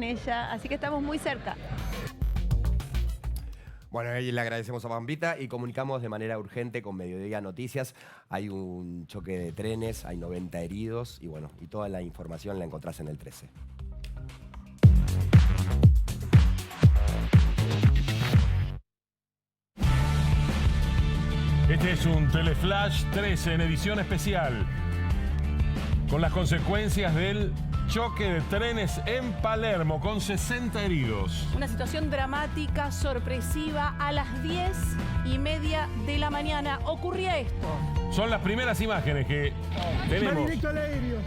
con ella, así que estamos muy cerca. Bueno, y le agradecemos a Pampita y comunicamos de manera urgente con Mediodía Noticias. Hay un choque de trenes, hay 90 heridos y bueno, y toda la información la encontrás en el 13. Este es un Teleflash 13 en edición especial, con las consecuencias del choque de trenes en Palermo, con 60 heridos. Una situación dramática, sorpresiva. A las 10:30 de la mañana ocurría esto. Son las primeras imágenes que tenemos. Va directo al aéreo.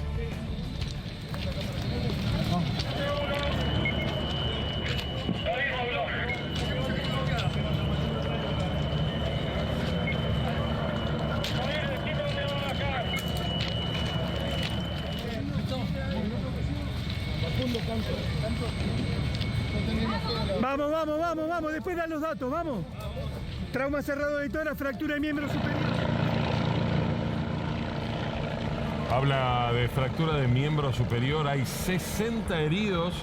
Vamos, después dan los datos, vamos. Trauma cerrado de tórax, fractura de miembro superior. Habla de fractura de miembro superior, hay 60 heridos,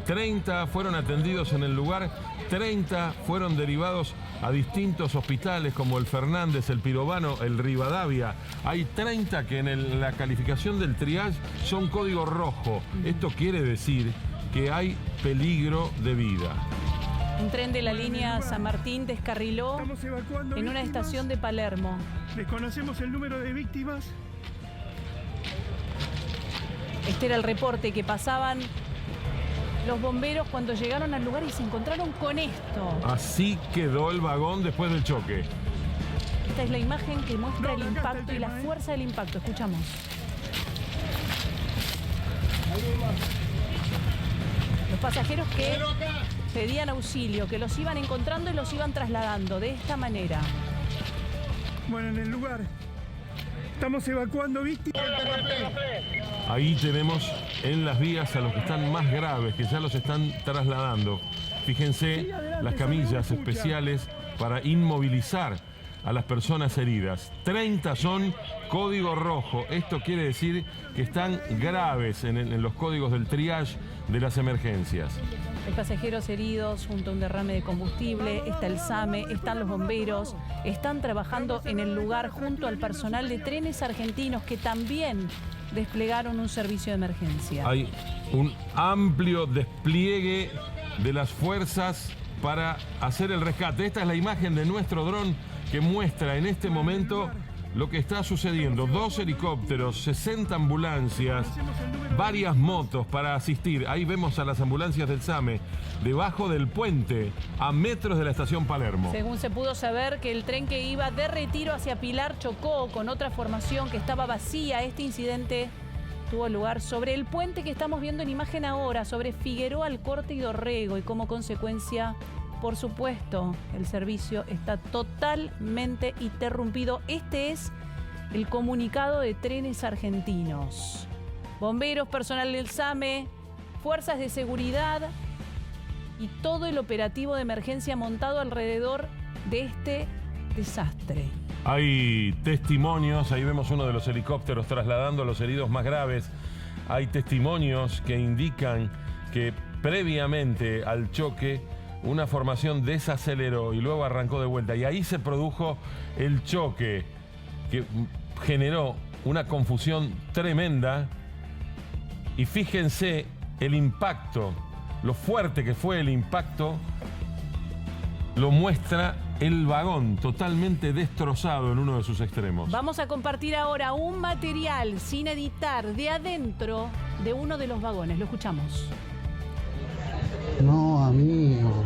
30 fueron atendidos en el lugar, 30 fueron derivados a distintos hospitales como el Fernández, el Pirovano, el Rivadavia. Hay 30 que en la calificación del triage son código rojo. Esto quiere decir que hay peligro de vida. Un tren de la línea San Martín descarriló en una estación de Palermo. Desconocemos el número de víctimas. Este era el reporte que pasaban los bomberos cuando llegaron al lugar y se encontraron con esto. Así quedó el vagón después del choque. Esta es la imagen que muestra el impacto y la fuerza del impacto. Escuchamos. Los pasajeros que pedían auxilio, que los iban encontrando y los iban trasladando de esta manera. Bueno, en el lugar estamos evacuando víctimas. Ahí tenemos en las vías a los que están más graves, que ya los están trasladando. Fíjense las camillas especiales para inmovilizar a las personas heridas. 30 son código rojo. Esto quiere decir que están graves en los códigos del triage de las emergencias. Hay pasajeros heridos junto a un derrame de combustible, está el SAME, están los bomberos, están trabajando en el lugar junto al personal de Trenes Argentinos que también desplegaron un servicio de emergencia. Hay un amplio despliegue de las fuerzas para hacer el rescate. Esta es la imagen de nuestro dron que muestra en este momento lo que está sucediendo. 2 helicópteros, 60 ambulancias, varias motos para asistir. Ahí vemos a las ambulancias del SAME debajo del puente, a metros de la estación Palermo. Según se pudo saber, que el tren que iba de Retiro hacia Pilar chocó con otra formación que estaba vacía. Este incidente tuvo lugar sobre el puente que estamos viendo en imagen ahora, sobre Figueroa Alcorte y Dorrego, y como consecuencia, por supuesto, el servicio está totalmente interrumpido. Este es el comunicado de Trenes Argentinos. Bomberos, personal del SAME, fuerzas de seguridad y todo el operativo de emergencia montado alrededor de este desastre. Hay testimonios, ahí vemos uno de los helicópteros trasladando a los heridos más graves. Hay testimonios que indican que previamente al choque una formación desaceleró y luego arrancó de vuelta. Y ahí se produjo el choque que generó una confusión tremenda. Y fíjense el impacto, lo fuerte que fue el impacto, lo muestra el vagón totalmente destrozado en uno de sus extremos. Vamos a compartir ahora un material sin editar de adentro de uno de los vagones. Lo escuchamos. No, amigo.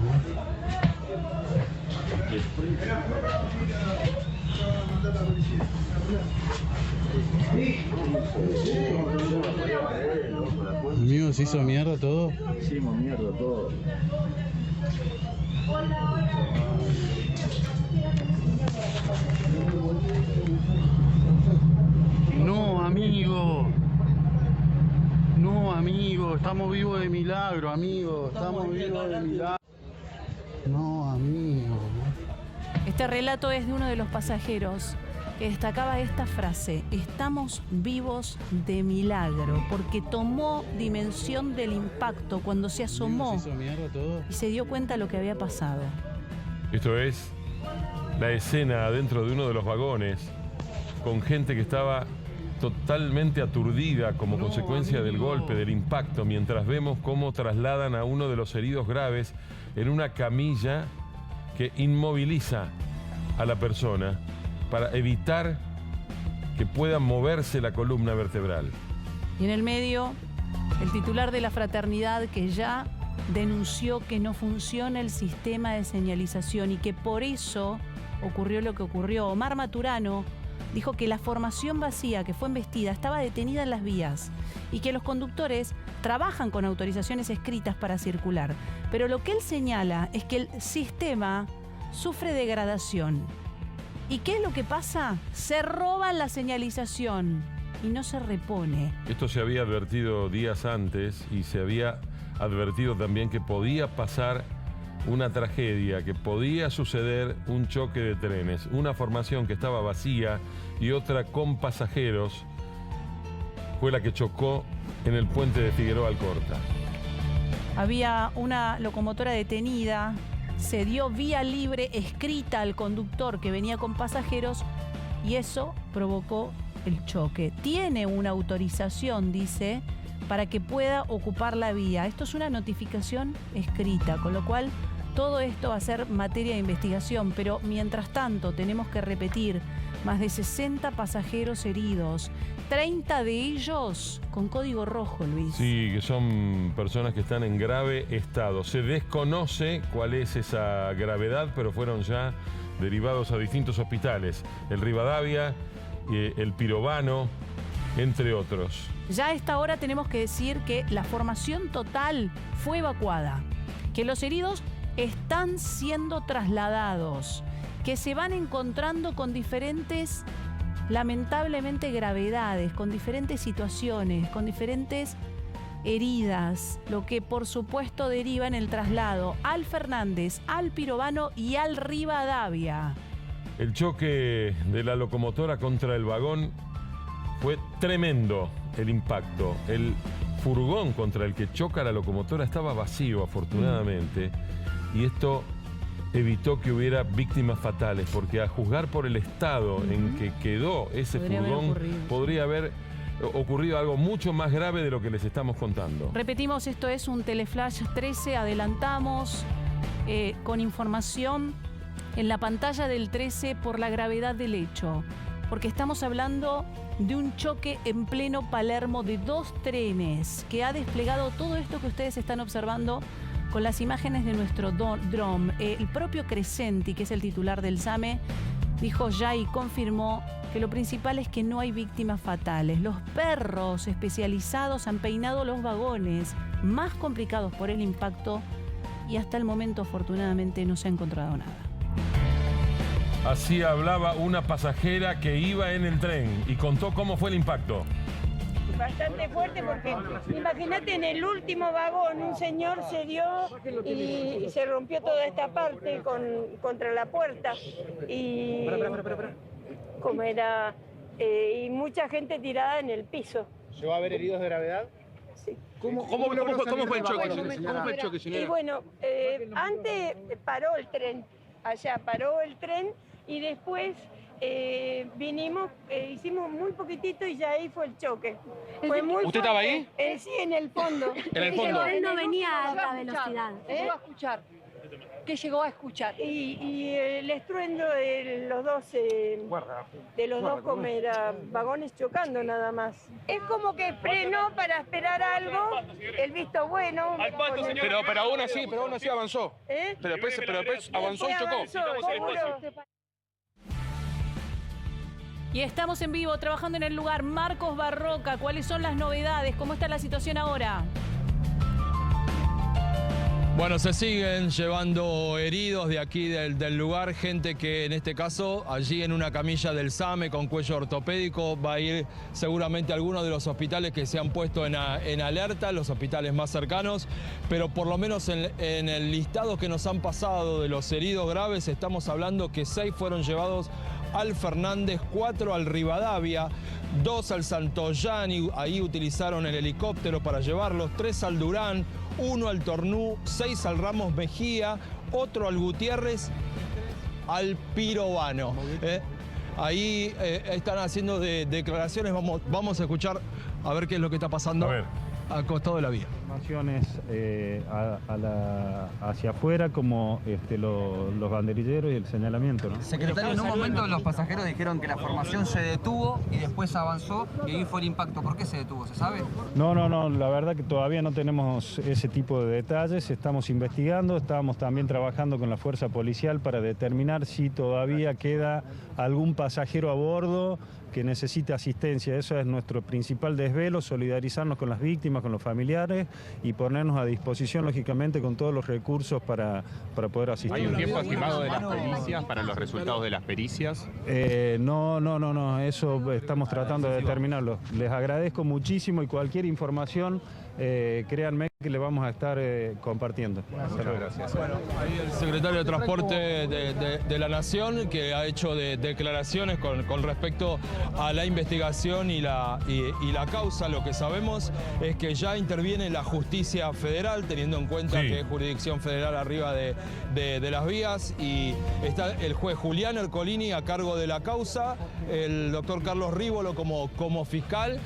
Amigo, ¿se hizo mierda todo? Hicimos mierda todo. No, amigo. No, amigo, estamos vivos de milagro, amigo. Estamos vivos de milagro. No, amigo. Este relato es de uno de los pasajeros que destacaba esta frase: estamos vivos de milagro, porque tomó dimensión del impacto cuando se asomó y se dio cuenta de lo que había pasado. Esto es la escena adentro de uno de los vagones, con gente que estaba totalmente aturdida como consecuencia del golpe, del impacto, mientras vemos cómo trasladan a uno de los heridos graves en una camilla que inmoviliza a la persona para evitar que pueda moverse la columna vertebral. Y en el medio, el titular de la fraternidad, que ya denunció que no funciona el sistema de señalización y que por eso ocurrió lo que ocurrió. Omar Maturano dijo que la formación vacía que fue embestida estaba detenida en las vías y que los conductores trabajan con autorizaciones escritas para circular. Pero lo que él señala es que el sistema sufre degradación. ¿Y qué es lo que pasa? Se roban la señalización y no se repone. Esto se había advertido días antes y se había advertido también que podía pasar una tragedia, que podía suceder un choque de trenes. Una formación que estaba vacía y otra con pasajeros fue la que chocó en el puente de Figueroa Alcorta. Había una locomotora detenida, se dio vía libre escrita al conductor que venía con pasajeros y eso provocó el choque. Tiene una autorización, dice, para que pueda ocupar la vía. Esto es una notificación escrita, con lo cual todo esto va a ser materia de investigación, pero mientras tanto tenemos que repetir, más de 60 pasajeros heridos, 30 de ellos con código rojo, Luis. Sí, que son personas que están en grave estado. Se desconoce cuál es esa gravedad, pero fueron ya derivados a distintos hospitales. El Rivadavia, el Pirovano, entre otros. Ya a esta hora tenemos que decir que la formación total fue evacuada, que los heridos están siendo trasladados, que se van encontrando con diferentes, lamentablemente, gravedades, con diferentes situaciones, con diferentes heridas, lo que por supuesto deriva en el traslado al Fernández, al Pirovano y al Rivadavia. El choque de la locomotora contra el vagón fue tremendo, el impacto. El furgón contra el que choca la locomotora estaba vacío, afortunadamente, y esto evitó que hubiera víctimas fatales, porque a juzgar por el estado en que quedó ese furgón, podría haber ocurrido algo mucho más grave de lo que les estamos contando. Repetimos, esto es un Teleflash 13, adelantamos con información en la pantalla del 13 por la gravedad del hecho, porque estamos hablando de un choque en pleno Palermo de 2 trenes que ha desplegado todo esto que ustedes están observando con las imágenes de nuestro dron. El propio Crescenti, que es el titular del SAME, dijo ya y confirmó que lo principal es que no hay víctimas fatales. Los perros especializados han peinado los vagones más complicados por el impacto y hasta el momento, afortunadamente, no se ha encontrado nada. Así hablaba una pasajera que iba en el tren y contó cómo fue el impacto. Bastante fuerte porque imagínate, en el último vagón un señor se dio y se rompió toda esta parte contra la puerta y como era y mucha gente tirada en el piso. ¿Llegó a haber heridos de gravedad? Sí. ¿Cómo fue el choque? ¿Cómo fue el choque, señora? Y bueno, antes paró el tren, allá paró el tren y después vinimos, hicimos muy poquitito y ya ahí fue el choque. Fue muy ¿Usted estaba ahí? Sí, en el fondo. ¿En el fondo? Él no venía a alta velocidad. Llegó a escuchar. ¿Qué llegó a escuchar? Y el estruendo de los dos, vagones chocando nada más. Es como que frenó para esperar algo, el visto bueno. Pero aún así avanzó. Pero después avanzó y chocó. Y estamos en vivo trabajando en el lugar. Marcos Barroca, ¿cuáles son las novedades? ¿Cómo está la situación ahora? Bueno, se siguen llevando heridos de aquí del lugar, gente que en este caso allí en una camilla del SAME con cuello ortopédico va a ir seguramente a algunos de los hospitales que se han puesto en alerta, los hospitales más cercanos, pero por lo menos en el listado que nos han pasado de los heridos graves estamos hablando que 6 fueron llevados al Fernández, 4 al Rivadavia, 2 al Santoyani, ahí utilizaron el helicóptero para llevarlos, 3 al Durán, 1 al Tornú, 6 al Ramos Mejía, otro al Gutiérrez, al Pirovano. Ahí están haciendo declaraciones, vamos a escuchar a ver qué es lo que está pasando al costado de la vía. Hacia afuera como los banderilleros y el señalamiento, ¿no? Secretario, en un momento los pasajeros dijeron que la formación se detuvo y después avanzó y ahí fue el impacto. ¿Por qué se detuvo? ¿Se sabe? No, la verdad que todavía no tenemos ese tipo de detalles, estamos investigando, estamos también trabajando con la fuerza policial para determinar si todavía queda algún pasajero a bordo que necesite asistencia. Eso es nuestro principal desvelo, solidarizarnos con las víctimas, con los familiares y ponernos a disposición, lógicamente, con todos los recursos para poder asistir. ¿Hay un tiempo estimado de las pericias, para los resultados de las pericias? No, eso estamos tratando de determinarlo. Les agradezco muchísimo y cualquier información, créanme que le vamos a estar compartiendo. Muchas gracias. Bueno, ahí el secretario de Transporte de la Nación, que ha hecho declaraciones con respecto a la investigación y la causa. Lo que sabemos es que ya interviene la justicia federal, teniendo en cuenta que es jurisdicción federal arriba de las vías, y está el juez Julián Ercolini a cargo de la causa, el doctor Carlos Rívolo como fiscal,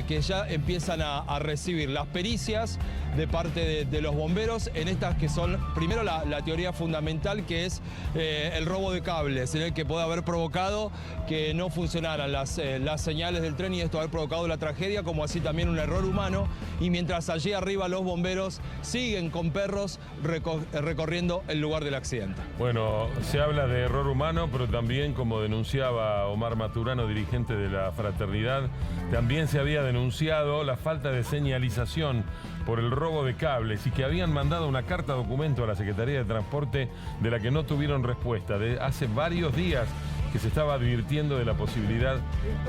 que ya empiezan a recibir las pericias de parte de los bomberos en estas que son, primero la teoría fundamental, que es el robo de cables, en el que puede haber provocado que no funcionaran las señales del tren y esto haber provocado la tragedia, como así también un error humano, y mientras allí arriba los bomberos siguen con perros recorriendo el lugar del accidente. Bueno, se habla de error humano, pero también, como denunciaba Omar Maturano, dirigente de la Fraternidad, también se había denunciado la falta de señalización por el robo de cables y que habían mandado una carta documento a la Secretaría de Transporte de la que no tuvieron respuesta. Hace varios días que se estaba advirtiendo de la posibilidad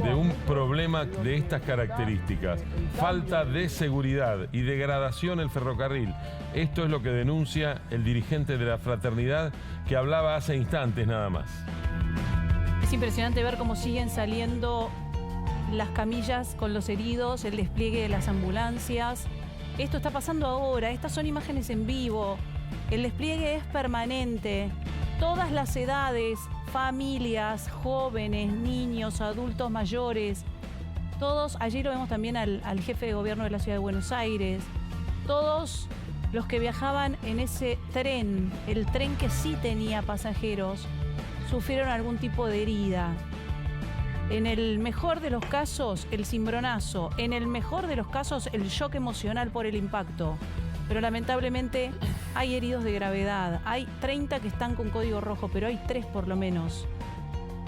de un problema de estas características. Falta de seguridad y degradación del ferrocarril. Esto es lo que denuncia el dirigente de la Fraternidad, que hablaba hace instantes nada más. Es impresionante ver cómo siguen saliendo las camillas con los heridos, el despliegue de las ambulancias. Esto está pasando ahora, estas son imágenes en vivo. El despliegue es permanente. Todas las edades, familias, jóvenes, niños, adultos mayores, todos, allí lo vemos también al jefe de gobierno de la Ciudad de Buenos Aires, todos los que viajaban en ese tren, el tren que sí tenía pasajeros, sufrieron algún tipo de herida. En el mejor de los casos, el cimbronazo. En el mejor de los casos, el shock emocional por el impacto. Pero lamentablemente hay heridos de gravedad. Hay 30 que están con código rojo, pero hay 3 por lo menos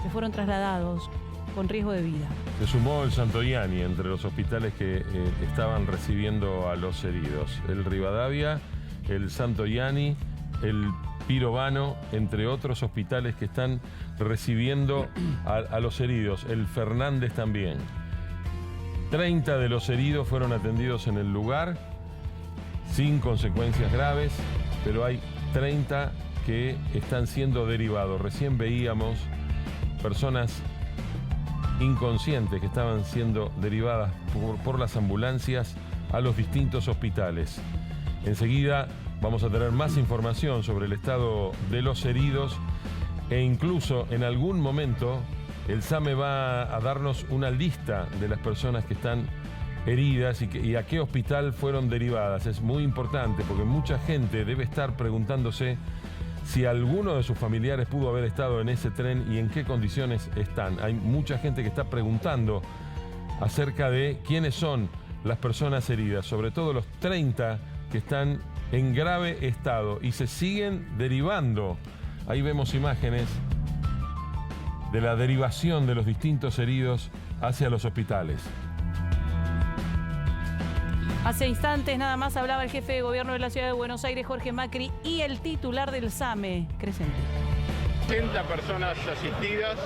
que fueron trasladados con riesgo de vida. Se sumó el Santoyani entre los hospitales que estaban recibiendo a los heridos. El Rivadavia, el Santoyani, el Pirovano, entre otros hospitales que están recibiendo a los heridos. El Fernández también. 30 de los heridos fueron atendidos en el lugar, sin consecuencias graves, pero hay 30 que están siendo derivados. Recién veíamos personas inconscientes que estaban siendo derivadas por las ambulancias a los distintos hospitales. Enseguida vamos a tener más información sobre el estado de los heridos e incluso en algún momento el SAME va a darnos una lista de las personas que están heridas y a qué hospital fueron derivadas. Es muy importante porque mucha gente debe estar preguntándose si alguno de sus familiares pudo haber estado en ese tren y en qué condiciones están. Hay mucha gente que está preguntando acerca de quiénes son las personas heridas, sobre todo los 30 que están en grave estado y se siguen derivando. Ahí vemos imágenes de la derivación de los distintos heridos hacia los hospitales. Hace instantes nada más hablaba el jefe de gobierno de la Ciudad de Buenos Aires, Jorge Macri, y el titular del SAME, Crescenti. 80 personas asistidas.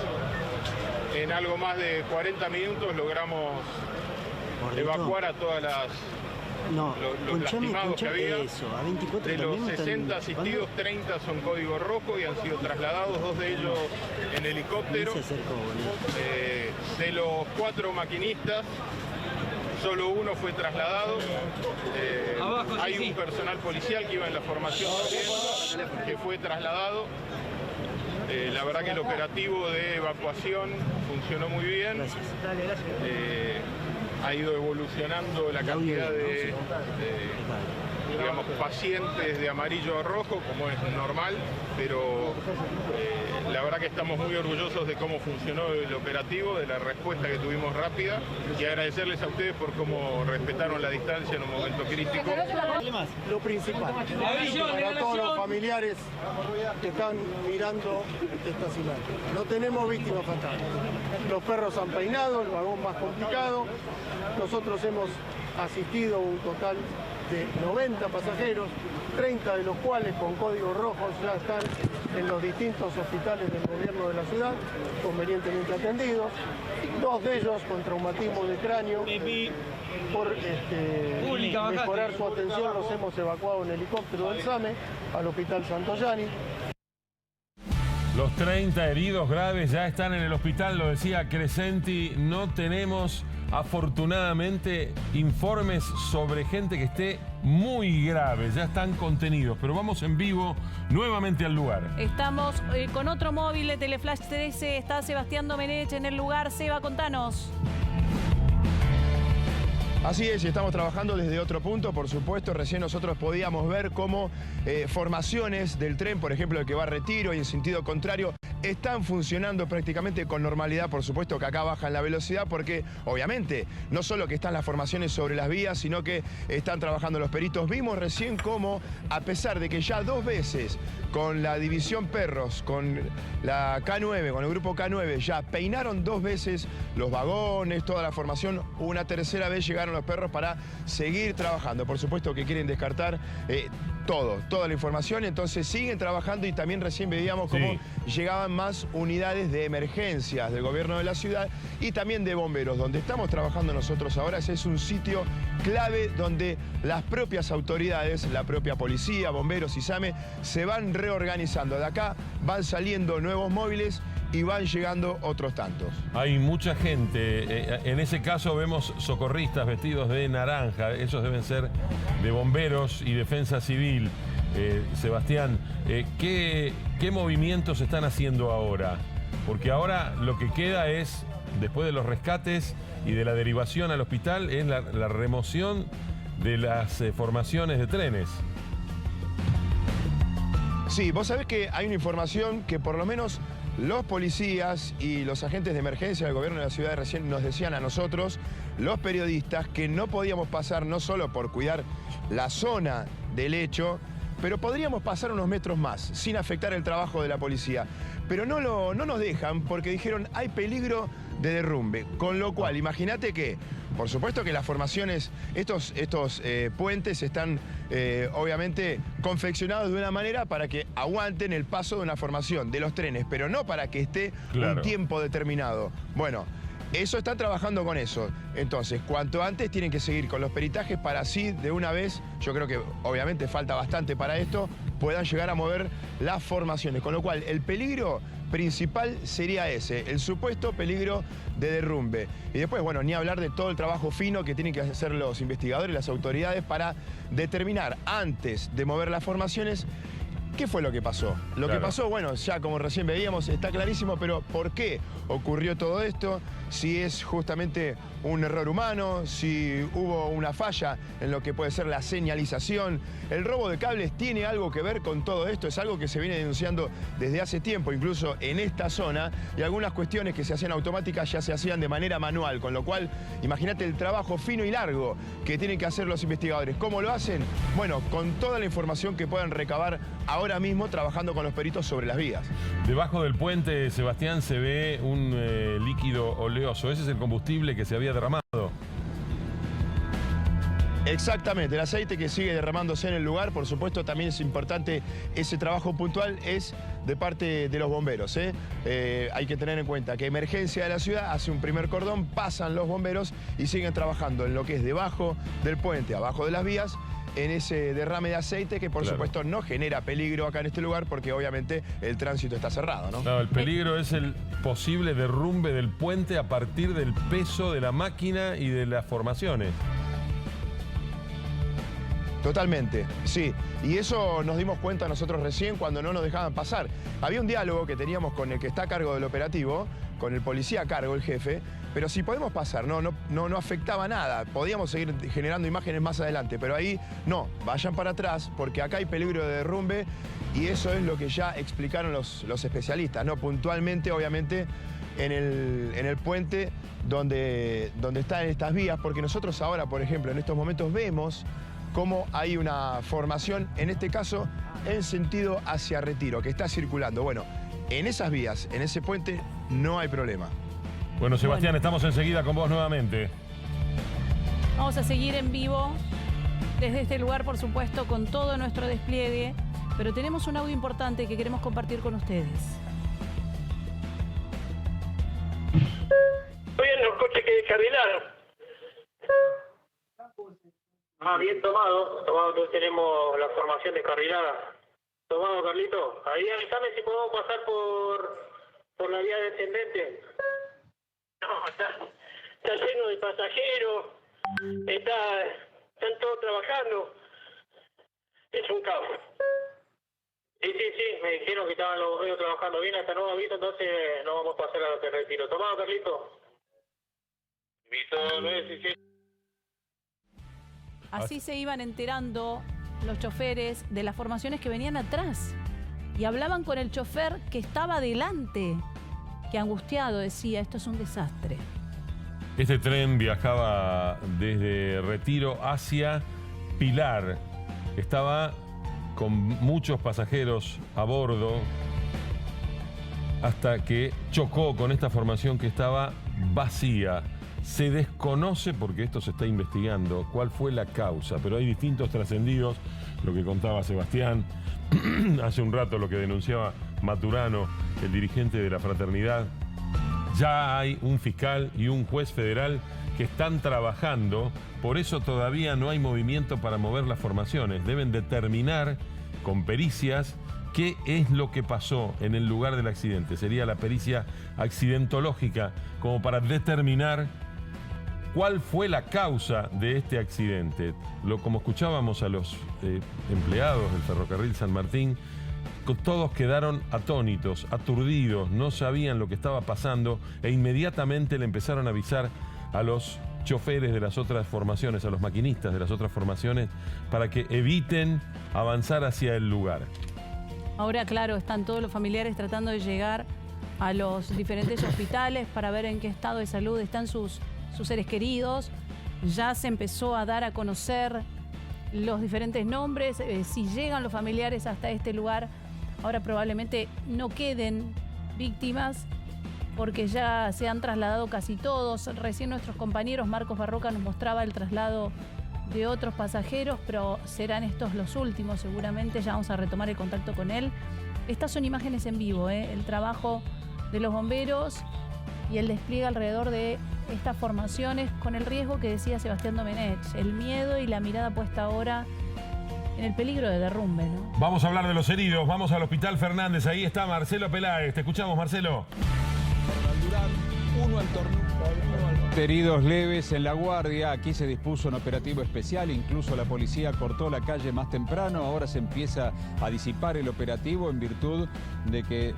En algo más de 40 minutos logramos evacuar a todas las No, los lastimados que había. Eso, a 24 de los también 60 están asistidos, 30 son código rojo y han sido trasladados, 2 de ellos en helicóptero. Se acercó, de los 4 maquinistas, solo 1 fue trasladado. Hay un personal policial que iba en la formación también, que fue trasladado. La verdad que el operativo de evacuación funcionó muy bien. Gracias. Ha ido evolucionando la cantidad de digamos, pacientes de amarillo a rojo, como es normal, pero la verdad que estamos muy orgullosos de cómo funcionó el operativo, de la respuesta que tuvimos rápida, y agradecerles a ustedes por cómo respetaron la distancia en un momento crítico. Lo principal, para todos los familiares que están mirando estas imágenes. No tenemos víctimas fatales. Los perros han peinado, el vagón más complicado. Nosotros hemos asistido a un total de 90 pasajeros, 30 de los cuales con códigos rojos ya están en los distintos hospitales del gobierno de la ciudad, convenientemente atendidos. 2 de ellos con traumatismo de cráneo. Por mejorar su atención los hemos evacuado en helicóptero del SAME al Hospital Santoyani. Los 30 heridos graves ya están en el hospital, lo decía Crescenti. No tenemos, afortunadamente, informes sobre gente que esté muy grave. Ya están contenidos, pero vamos en vivo nuevamente al lugar. Estamos con otro móvil de Teleflash 13. Está Sebastián Domenech en el lugar. Seba, contanos. Así es, estamos trabajando desde otro punto, por supuesto. Recién nosotros podíamos ver cómo formaciones del tren, por ejemplo, el que va a Retiro y en sentido contrario, están funcionando prácticamente con normalidad. Por supuesto que acá bajan la velocidad porque, obviamente, no solo que están las formaciones sobre las vías, sino que están trabajando los peritos. Vimos recién cómo, a pesar de que ya 2 veces con la división Perros, con la K9, con el grupo K9, ya peinaron 2 veces los vagones, toda la formación, una tercera vez llegaron los perros para seguir trabajando. Por supuesto que quieren descartar toda la información, entonces siguen trabajando y también recién veíamos cómo llegaban más unidades de emergencias del gobierno de la ciudad y también de bomberos. Donde estamos trabajando nosotros ahora es un sitio clave donde las propias autoridades, la propia policía, bomberos y SAME se van reorganizando. De acá van saliendo nuevos móviles y van llegando otros tantos. Hay mucha gente, en ese caso vemos socorristas vestidos de naranja, esos deben ser de bomberos y defensa civil. Sebastián, ¿qué movimientos están haciendo ahora? Porque ahora lo que queda es, después de los rescates y de la derivación al hospital, es la remoción de las formaciones de trenes. Sí, vos sabés que hay una información que por lo menos los policías y los agentes de emergencia del gobierno de la ciudad recién nos decían a nosotros, los periodistas, que no podíamos pasar no solo por cuidar la zona del hecho, pero podríamos pasar unos metros más sin afectar el trabajo de la policía. Pero no nos dejan porque dijeron hay peligro de derrumbe. Con lo cual, imagínate que, por supuesto que las formaciones, estos puentes están obviamente confeccionados de una manera para que aguanten el paso de una formación de los trenes, pero no para que esté un tiempo determinado. Bueno, eso están trabajando con eso. Entonces, cuanto antes tienen que seguir con los peritajes para así, de una vez, yo creo que obviamente falta bastante para esto, puedan llegar a mover las formaciones. Con lo cual, el peligro principal sería ese, el supuesto peligro de derrumbe. Y después, bueno, ni hablar de todo el trabajo fino que tienen que hacer los investigadores y las autoridades para determinar, antes de mover las formaciones, ¿qué fue lo que pasó? Lo que pasó, bueno, ya como recién veíamos, está clarísimo, pero ¿por qué ocurrió todo esto? Si es justamente un error humano, si hubo una falla en lo que puede ser la señalización. El robo de cables tiene algo que ver con todo esto, es algo que se viene denunciando desde hace tiempo, incluso en esta zona, y algunas cuestiones que se hacían automáticas ya se hacían de manera manual, con lo cual, imagínate el trabajo fino y largo que tienen que hacer los investigadores. ¿Cómo lo hacen? Bueno, con toda la información que puedan recabar ahora mismo trabajando con los peritos sobre las vías. Debajo del puente, Sebastián, se ve un líquido oleoso. Ese es el combustible que se había derramado. Exactamente, el aceite que sigue derramándose en el lugar, por supuesto también es importante ese trabajo puntual, es de parte de los bomberos. Hay que tener en cuenta que emergencia de la ciudad hace un primer cordón, pasan los bomberos y siguen trabajando en lo que es debajo del puente, abajo de las vías, en ese derrame de aceite que por supuesto no genera peligro acá en este lugar porque obviamente el tránsito está cerrado, ¿no? No, el peligro es el posible derrumbe del puente a partir del peso de la máquina y de las formaciones. Totalmente, sí. Y eso nos dimos cuenta nosotros recién cuando no nos dejaban pasar. Había un diálogo que teníamos con el que está a cargo del operativo, con el policía a cargo, el jefe, pero si podemos pasar, no afectaba nada. Podíamos seguir generando imágenes más adelante, pero ahí no, vayan para atrás porque acá hay peligro de derrumbe y eso es lo que ya explicaron los especialistas, ¿no? Puntualmente, obviamente, en el puente donde están estas vías, porque nosotros ahora, por ejemplo, en estos momentos vemos cómo hay una formación, en este caso, en sentido hacia Retiro, que está circulando. Bueno, en esas vías, en ese puente, no hay problema. Bueno, Sebastián, estamos enseguida con vos nuevamente. Vamos a seguir en vivo desde este lugar, por supuesto, con todo nuestro despliegue, pero tenemos un audio importante que queremos compartir con ustedes. Estoy en los coches que descarrilaron. Bien tomado, entonces tenemos la formación descarrilada. Tomado, Carlito. Ahí avísame si podemos pasar por la vía descendente. No, está lleno de pasajeros, están todos trabajando. Es un caos. Sí, me dijeron que estaban los bomberos trabajando bien hasta nuevo aviso, entonces no vamos a pasar a los Retiro. Tomado, Carlito. Visto 917. Así se iban enterando los choferes de las formaciones que venían atrás y hablaban con el chofer que estaba adelante, que angustiado decía, esto es un desastre. Este tren viajaba desde Retiro hacia Pilar. Estaba con muchos pasajeros a bordo hasta que chocó con esta formación que estaba vacía. Se desconoce, porque esto se está investigando, cuál fue la causa, pero hay distintos trascendidos, lo que contaba Sebastián, hace un rato lo que denunciaba Maturano, el dirigente de la fraternidad. Ya hay un fiscal y un juez federal que están trabajando, por eso todavía no hay movimiento para mover las formaciones. Deben determinar con pericias qué es lo que pasó en el lugar del accidente. Sería la pericia accidentológica, como para determinar cuál fue la causa de este accidente. Como escuchábamos a los empleados del ferrocarril San Martín, todos quedaron atónitos, aturdidos, no sabían lo que estaba pasando e inmediatamente le empezaron a avisar a los choferes de las otras formaciones, a los maquinistas de las otras formaciones, para que eviten avanzar hacia el lugar. Ahora, claro, están todos los familiares tratando de llegar a los diferentes hospitales para ver en qué estado de salud están sus seres queridos. Ya se empezó a dar a conocer los diferentes nombres. Si llegan los familiares hasta este lugar, ahora probablemente no queden víctimas porque ya se han trasladado casi todos. Recién nuestros compañeros, Marcos Barroca nos mostraba el traslado de otros pasajeros, pero serán estos los últimos seguramente. Ya vamos a retomar el contacto con él. Estas son imágenes en vivo, el trabajo de los bomberos y el despliegue alrededor de estas formaciones, con el riesgo que decía Sebastián Domenech, el miedo y la mirada puesta ahora en el peligro de derrumbe, ¿no? Vamos a hablar de los heridos, vamos al Hospital Fernández, ahí está Marcelo Peláez, te escuchamos, Marcelo. Heridos leves en La Guardia, aquí se dispuso un operativo especial, incluso la policía cortó la calle más temprano, ahora se empieza a disipar el operativo en virtud de que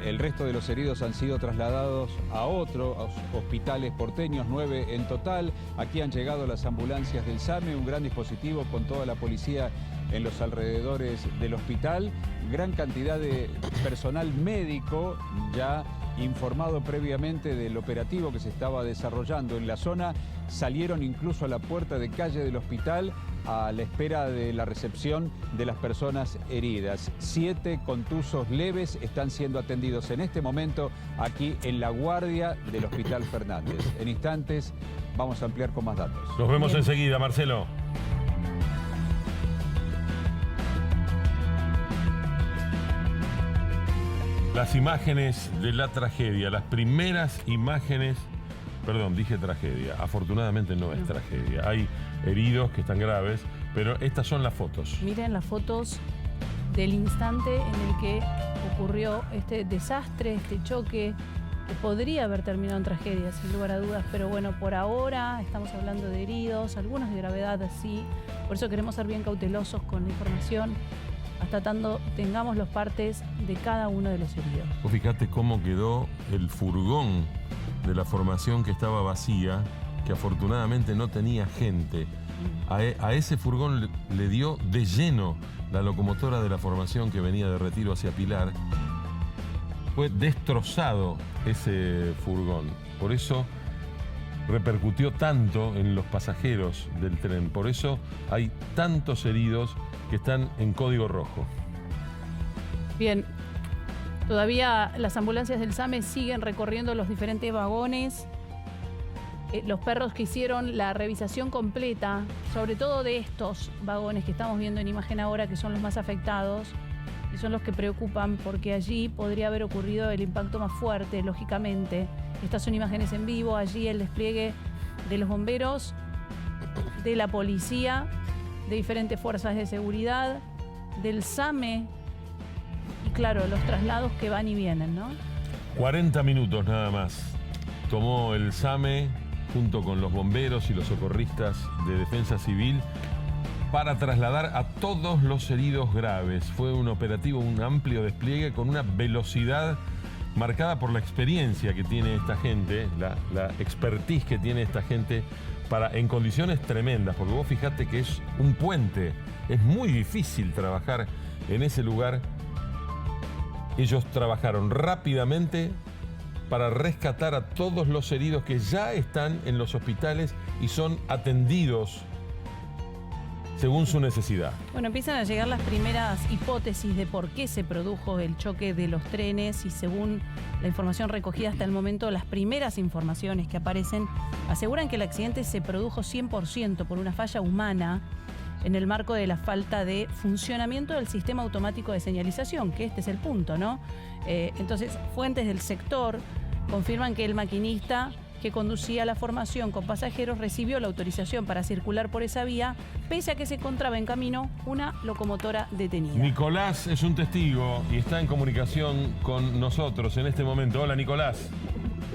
el resto de los heridos han sido trasladados a otros hospitales porteños, 9 en total. Aquí han llegado las ambulancias del SAME, un gran dispositivo con toda la policía en los alrededores del hospital, gran cantidad de personal médico ya informado previamente del operativo que se estaba desarrollando en la zona. Salieron incluso a la puerta de calle del hospital a la espera de la recepción de las personas heridas. 7 contusos leves están siendo atendidos en este momento aquí en La Guardia del Hospital Fernández. En instantes vamos a ampliar con más datos. Nos vemos enseguida, Marcelo. Las imágenes de la tragedia, las primeras imágenes, perdón, dije tragedia, afortunadamente no es tragedia. Hay heridos que están graves, pero estas son las fotos. Miren las fotos del instante en el que ocurrió este desastre, este choque, que podría haber terminado en tragedia, sin lugar a dudas, pero bueno, por ahora estamos hablando de heridos, algunos de gravedad así, por eso queremos ser bien cautelosos con la información, hasta tanto tengamos los partes de cada uno de los heridos. Vos fijate cómo quedó el furgón de la formación que estaba vacía, que afortunadamente no tenía gente. A ese furgón le dio de lleno la locomotora de la formación que venía de Retiro hacia Pilar. Fue destrozado ese furgón. Por eso repercutió tanto en los pasajeros del tren. Por eso hay tantos heridos que están en código rojo. Bien, todavía las ambulancias del SAME siguen recorriendo los diferentes vagones. Los perros que hicieron la revisación completa, sobre todo de estos vagones que estamos viendo en imagen ahora, que son los más afectados y son los que preocupan, porque allí podría haber ocurrido el impacto más fuerte, lógicamente. Estas son imágenes en vivo, allí el despliegue de los bomberos, de la policía, de diferentes fuerzas de seguridad, del SAME y claro, los traslados que van y vienen, ¿no? 40 minutos nada más tomó el SAME junto con los bomberos y los socorristas de Defensa Civil para trasladar a todos los heridos graves. Fue un operativo, un amplio despliegue con una velocidad marcada por la experiencia que tiene esta gente, la expertise que tiene esta gente en condiciones tremendas, porque vos fijate que es un puente, es muy difícil trabajar en ese lugar. Ellos trabajaron rápidamente para rescatar a todos los heridos que ya están en los hospitales y son atendidos según su necesidad. Bueno, empiezan a llegar las primeras hipótesis de por qué se produjo el choque de los trenes y según la información recogida hasta el momento, las primeras informaciones que aparecen aseguran que el accidente se produjo 100% por una falla humana en el marco de la falta de funcionamiento del sistema automático de señalización, que este es el punto, ¿no? Entonces, fuentes del sector confirman que el maquinista que conducía la formación con pasajeros recibió la autorización para circular por esa vía, pese a que se encontraba en camino una locomotora detenida. Nicolás es un testigo y está en comunicación con nosotros en este momento. Hola, Nicolás.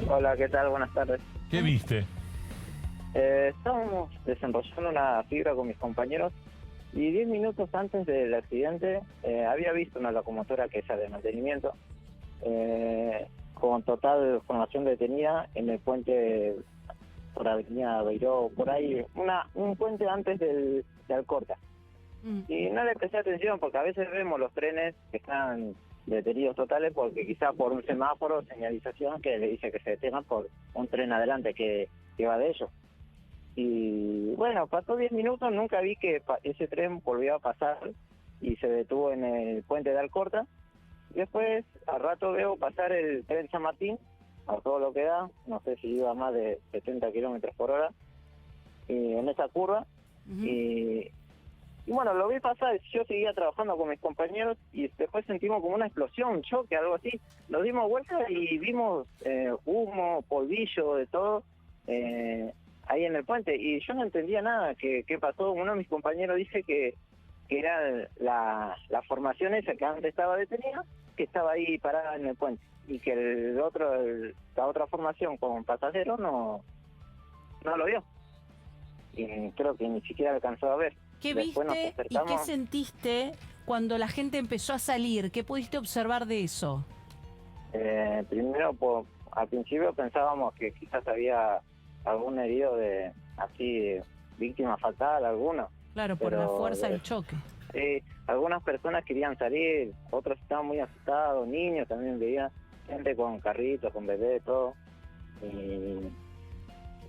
Hola, ¿qué tal? Buenas tardes. ¿Qué viste? Estábamos desenrollando una fibra con mis compañeros y 10 minutos antes del accidente había visto una locomotora que es de mantenimiento con total formación detenida en el puente por Avenida Beiró, por ahí, un puente antes de Alcorta. Y no le presté atención porque a veces vemos los trenes que están detenidos totales porque quizá por un semáforo, señalización que le dice que se detengan por un tren adelante que va de ellos. Y bueno, pasó 10 minutos, nunca vi que ese tren volvió a pasar y se detuvo en el puente de Alcorta. Después, al rato veo pasar el tren San Martín, a todo lo que da, no sé si iba más de 70 kilómetros por hora, y en esa curva. Y bueno, lo vi pasar, yo seguía trabajando con mis compañeros y después sentimos como una explosión, un choque, algo así. Nos dimos vuelta y vimos humo, polvillo, de todo, ahí en el puente. Y yo no entendía nada qué pasó. Uno de mis compañeros dice que era la formación esa que antes estaba detenida, que estaba ahí parada en el puente, y que la otra formación con pasajeros no lo vio. Y creo que ni siquiera alcanzó a ver. ¿Qué Después viste y qué sentiste cuando la gente empezó a salir? ¿Qué pudiste observar de eso? Primero, al principio pensábamos que quizás había algún herido víctima fatal, alguno. Claro, por la fuerza del choque. Algunas personas querían salir, otros estaban muy asustados, niños también veía, gente con carritos, con bebés, todo.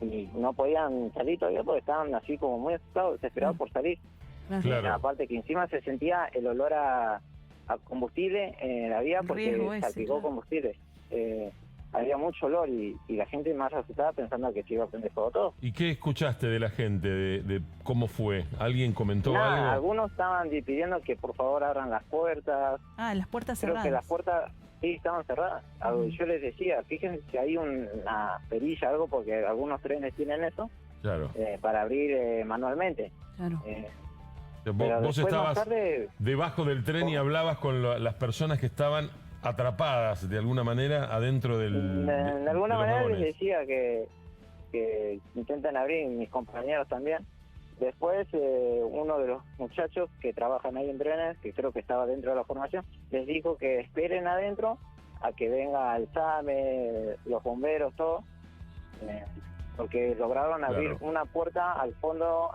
Y no podían salir todavía porque estaban así como muy asustados, desesperados por salir. Claro. Aparte que encima se sentía el olor a combustible en la vía porque salpicó combustible. Había mucho olor y la gente más asustada pensando que se iba a prender fuego todo. ¿Y qué escuchaste de la gente, de cómo fue? ¿Alguien comentó algo? Algunos estaban pidiendo que por favor abran las puertas. Las puertas cerradas. Creo que las puertas, Sí, estaban cerradas. Yo les decía, fíjense si hay una perilla, algo, porque algunos trenes tienen eso, Claro. Para abrir manualmente. Claro. Vos después, estabas más tarde, debajo del tren y hablabas con las personas que estaban atrapadas de alguna manera adentro del de alguna de los manera les vagones. decía que intenten abrir, mis compañeros también. Después, uno de los muchachos que trabajan ahí en trenes, que creo que estaba dentro de la formación, les dijo que esperen adentro a que venga el SAME, los bomberos, todo, porque lograron abrir una puerta al fondo,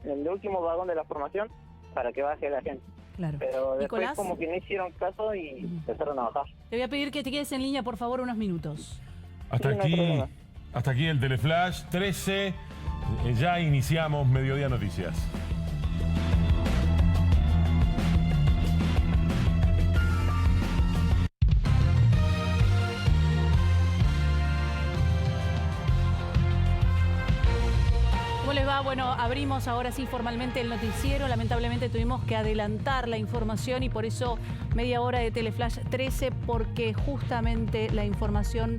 el último vagón de la formación, para que baje la gente. Claro. Pero después Nicolás, como que no hicieron caso y empezaron a bajar. te voy a pedir que te quedes en línea, por favor, unos minutos. Hasta Sí, no hay aquí, problema. hasta aquí el Teleflash 13. Ya iniciamos Mediodía Noticias. ¿Cómo les va? Bueno, abrimos ahora sí formalmente el noticiero. Lamentablemente tuvimos que adelantar la información y por eso media hora de Teleflash 13, porque justamente la información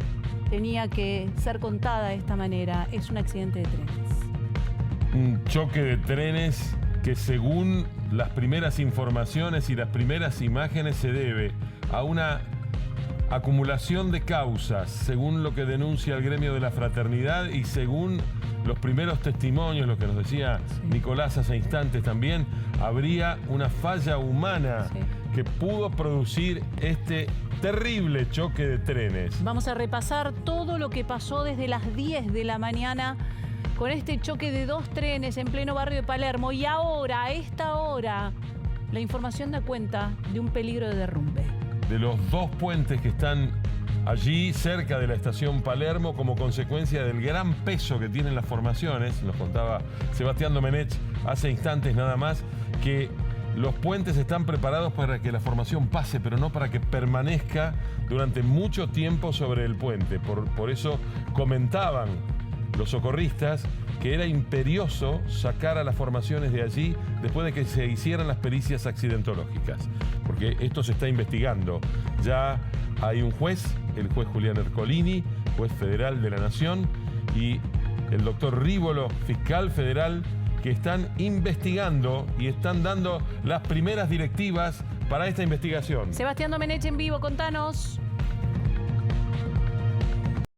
tenía que ser contada de esta manera. Es un accidente de trenes. Un choque de trenes que, según las primeras informaciones y las primeras imágenes, se debe a una acumulación de causas, según lo que denuncia el gremio de la fraternidad y según los primeros testimonios, lo que nos decía Nicolás hace instantes también, habría una falla humana que pudo producir este terrible choque de trenes. Vamos a repasar todo lo que pasó desde las 10 de la mañana con este choque de 2 trenes en pleno barrio de Palermo. Y ahora, a esta hora, la información da cuenta de un peligro de derrumbe. De los 2 puentes que están allí cerca de la estación Palermo como consecuencia del gran peso que tienen las formaciones, nos contaba Sebastián Domenech hace instantes nada más, que los puentes están preparados para que la formación pase, pero no para que permanezca durante mucho tiempo sobre el puente. Por eso comentaban los socorristas que era imperioso sacar a las formaciones de allí después de que se hicieran las pericias accidentológicas, porque esto se está investigando. Ya hay un juez, el juez Julián Ercolini, juez federal de la Nación, y el doctor Rívolo, fiscal federal, que están investigando y están dando las primeras directivas para esta investigación. Sebastián Domenech en vivo, contanos.